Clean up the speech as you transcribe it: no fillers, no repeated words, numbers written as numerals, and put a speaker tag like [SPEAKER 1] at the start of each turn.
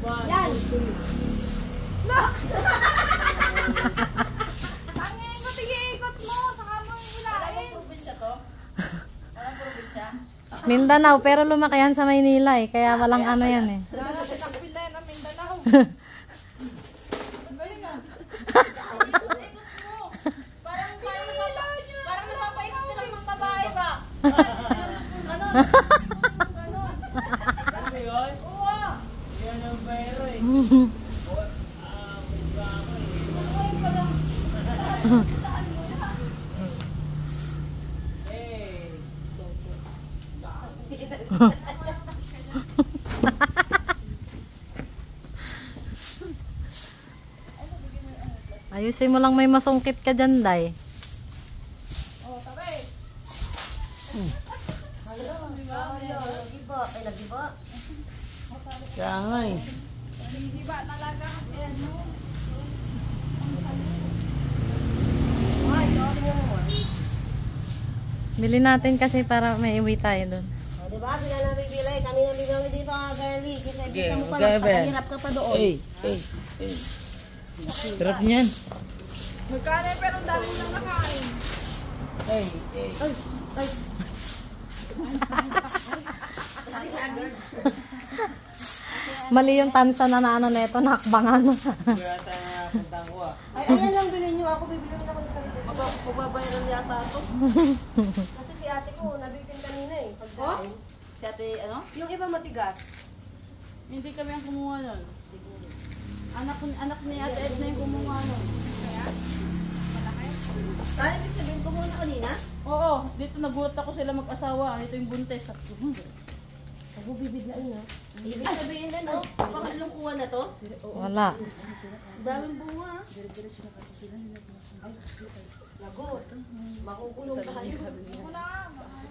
[SPEAKER 1] Yan.
[SPEAKER 2] Ang ikot-ikot mo, saka mo hilain.
[SPEAKER 1] Anong probinsya to? Anong probinsya?
[SPEAKER 3] Mindanao, pero lumaki yan sa Maynila eh. Kaya walang ano yan eh.
[SPEAKER 2] Lalo sa Takpila ng Mindanao.
[SPEAKER 1] Parang napapaikot ka lang ng babae ba? Ganon. Oo.
[SPEAKER 3] Ayusin mo lang may masungkit ka dyan, Day.
[SPEAKER 2] Oh, tabi.
[SPEAKER 1] Nagiba.
[SPEAKER 4] Kaya nga eh.
[SPEAKER 2] Hindi ba talaga? Ano?
[SPEAKER 1] Ay, sorry nga mo.
[SPEAKER 3] Bili natin kasi para may iwi tayo doon.
[SPEAKER 1] O, diba? Sila na bibili. Kami na bibili dito, girly. Kasi
[SPEAKER 4] Sige,
[SPEAKER 1] kita mo pa,
[SPEAKER 4] magkano ba yan?
[SPEAKER 1] napakahirap ka pa doon.
[SPEAKER 4] Eh. Sarap niyan.
[SPEAKER 2] Magkano pero ang dami nang nakain.
[SPEAKER 1] Ay.
[SPEAKER 3] Mali yung tansa na ano neto, nakbangan.
[SPEAKER 4] Kaya tayo nakapuntahan ko ah.
[SPEAKER 1] Ay, ayan lang bilhin nyo. Ako bibili ako ng sarili.
[SPEAKER 2] Magbabayaran yata ako.
[SPEAKER 1] Kasi si ate ko, nabitin kanina eh. Pagkain.
[SPEAKER 2] Si ate, ano?
[SPEAKER 1] Yung iba matigas.
[SPEAKER 2] Hindi kami ang kumuha nun. Anak ni Ate Edna yung kumuha nun. Kaya? Malaki?
[SPEAKER 1] Kaya ibig sabihin ko muna kanina?
[SPEAKER 2] Oo, dito nagulat ako sila mag-asawa. Dito yung buntes.
[SPEAKER 1] Ako bibiglain na. Ibig sabihin din, oh, pangalong kuha na to.
[SPEAKER 3] Wala.
[SPEAKER 1] Daming bunga. Ay, lagot. Makukulong tayo.
[SPEAKER 2] Wala.